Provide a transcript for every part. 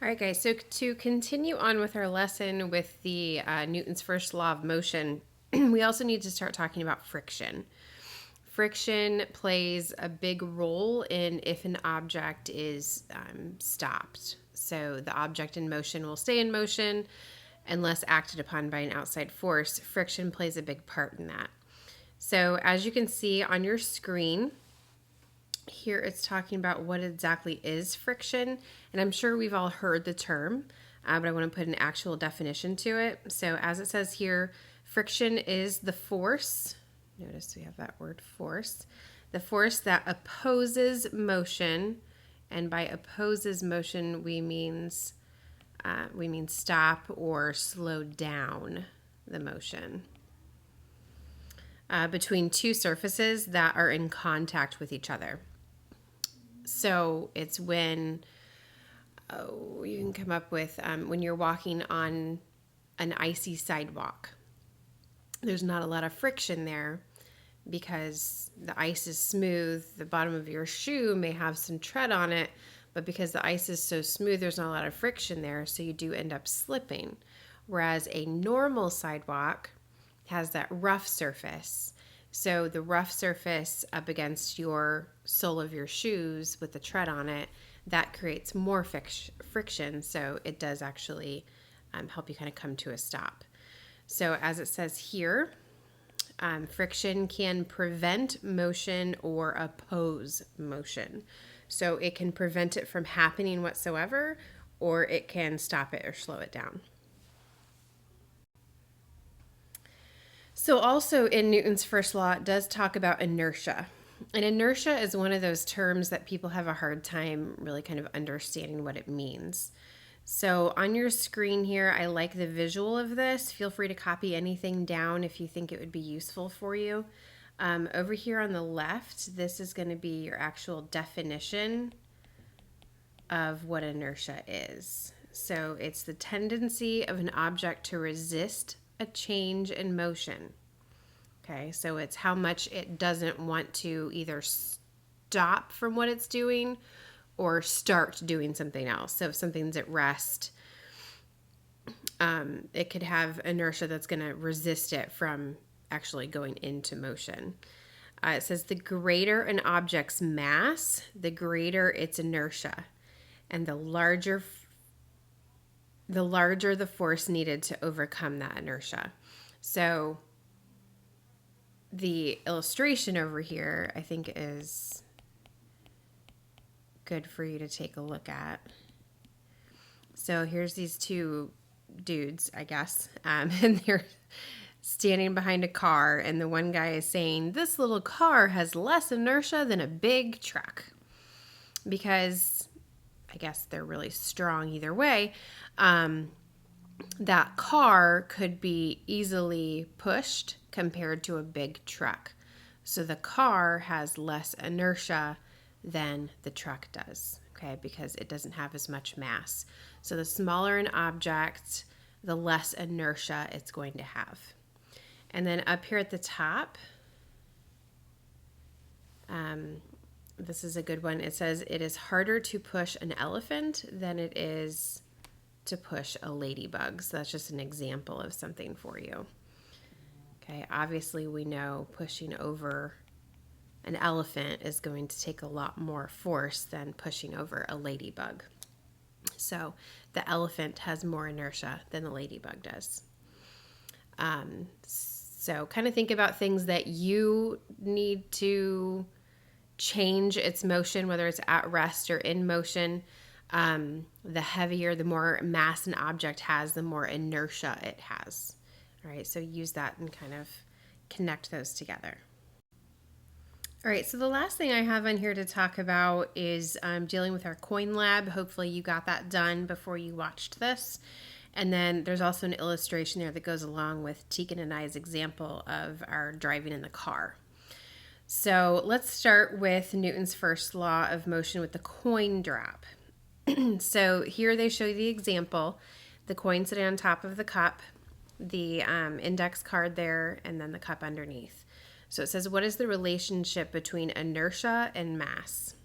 All right, guys, so to continue on with our lesson with the Newton's first law of motion, we also need to start talking about friction. Friction plays a big role in if an object is stopped. So the object in motion will stay in motion unless acted upon by an outside force. Friction plays a big part in that. So as you can see on your screen, here it's talking about what exactly is friction, and I'm sure we've all heard the term, but I want to put an actual definition to it. So as it says here, friction is the force, notice we have that word force, the force that opposes motion, and by opposes motion we mean stop or slow down the motion between two surfaces that are in contact with each other. So it's when you can come up with when you're walking on an icy sidewalk. There's not a lot of friction there because the ice is smooth. The bottom of your shoe may have some tread on it, but because the ice is so smooth, there's not a lot of friction there, so you do end up slipping. Whereas a normal sidewalk has that rough surface. So the rough surface up against your sole of your shoes with the tread on it, that creates more friction. So it does actually help you kind of come to a stop. So as it says here, friction can prevent motion or oppose motion. So it can prevent it from happening whatsoever, or it can stop it or slow it down. So also in Newton's first law, it does talk about inertia. And inertia is one of those terms that people have a hard time really kind of understanding what it means. So on your screen here, I like the visual of this. Feel free to copy anything down if you think it would be useful for you. Over here on the left, this is going to be your actual definition of what inertia is. So it's the tendency of an object to resist a change in motion. Okay, so it's how much it doesn't want to either stop from what it's doing or start doing something else. So if something's at rest, it could have inertia that's going to resist it from actually going into motion. It says the greater an object's mass, the greater its inertia, and the larger the force needed to overcome that inertia. So the illustration over here, I think, is good for you to take a look at. So here's these two dudes, I guess, and they're standing behind a car, and the one guy is saying, this little car has less inertia than a big truck, because I guess they're really strong either way. That car could be easily pushed compared to a big truck. So the car has less inertia than the truck does, okay, because it doesn't have as much mass. So the smaller an object, the less inertia it's going to have. And then up here at the top, this is a good one. It says it is harder to push an elephant than it is to push a ladybug. So that's just an example of something for you. Okay, obviously we know pushing over an elephant is going to take a lot more force than pushing over a ladybug. So the elephant has more inertia than the ladybug does. So kind of think about things that you need to change its motion, whether it's at rest or in motion. The heavier, the more mass an object has, the more inertia it has. All right, so use that and kind of connect those together. All right, so the last thing I have on here to talk about is dealing with our coin lab. Hopefully you got that done before you watched this. And then there's also an illustration there that goes along with Tegan and I's example of our driving in the car. So let's start with Newton's first law of motion with the coin drop. So here they show you the example, the coin sitting on top of the cup, the index card there, and then the cup underneath. So it says, what is the relationship between inertia and mass?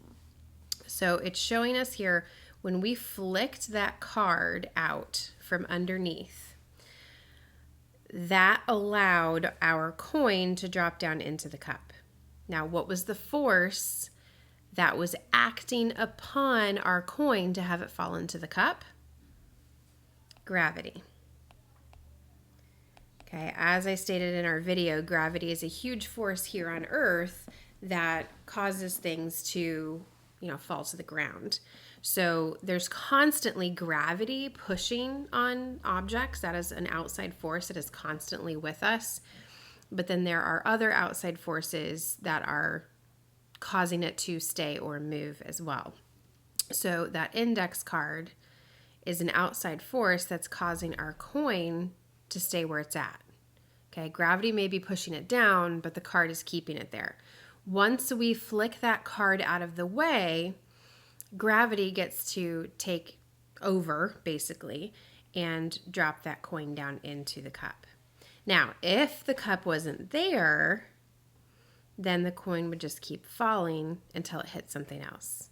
So it's showing us here when we flicked that card out from underneath, that allowed our coin to drop down into the cup. Now, what was the force that was acting upon our coin to have it fall into the cup? Gravity. Okay, as I stated in our video, gravity is a huge force here on Earth that causes things to, fall to the ground. So there's constantly gravity pushing on objects. That is an outside force that is constantly with us. But then there are other outside forces that are causing it to stay or move as well. So that index card is an outside force that's causing our coin to stay where it's at. Okay, gravity may be pushing it down, but the card is keeping it there. Once we flick that card out of the way, gravity gets to take over, basically, and drop that coin down into the cup. Now, if the cup wasn't there, then the coin would just keep falling until it hit something else.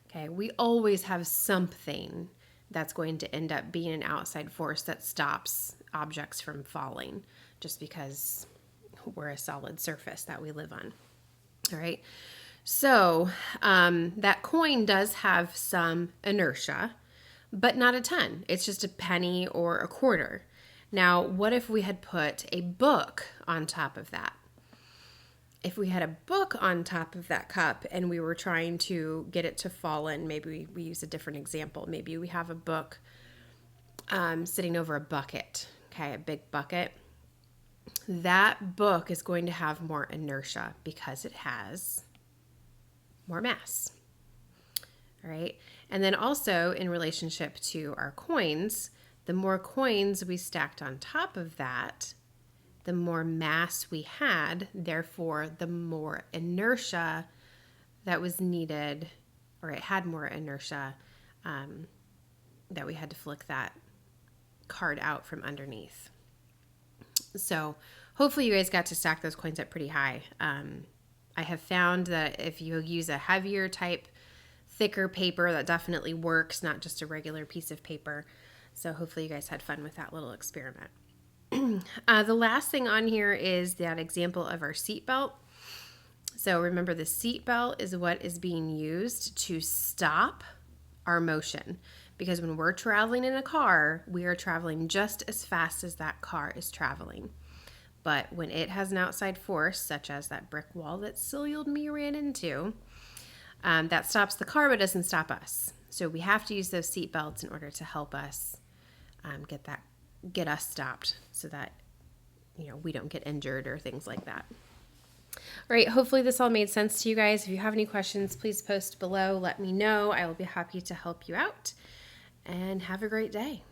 Okay, we always have something that's going to end up being an outside force that stops objects from falling, just because we're a solid surface that we live on. All right. So that coin does have some inertia, but not a ton. It's just a penny or a quarter. Now, what if we had put a book on top of that? If we had a book on top of that cup and we were trying to get it to fall in, maybe we use a different example. Maybe we have a book sitting over a bucket, okay, a big bucket. That book is going to have more inertia because it has more mass. All right. And then also in relationship to our coins, the more coins we stacked on top of that, the more mass we had, therefore the more inertia that was needed, or it had more inertia that we had to flick that card out from underneath. So hopefully you guys got to stack those coins up pretty high. I have found that if you use a heavier type, thicker paper, that definitely works, not just a regular piece of paper. So hopefully you guys had fun with that little experiment. The last thing on here is that example of our seatbelt. So remember, the seatbelt is what is being used to stop our motion. Because when we're traveling in a car, we are traveling just as fast as that car is traveling. But when it has an outside force, such as that brick wall that Silly Old Me ran into, that stops the car but doesn't stop us. So we have to use those seat belts in order to help us get us stopped, so that we don't get injured or things like that. All right, hopefully this all made sense to you guys. If you have any questions, please post below. Let me know. I will be happy to help you out. And have a great day.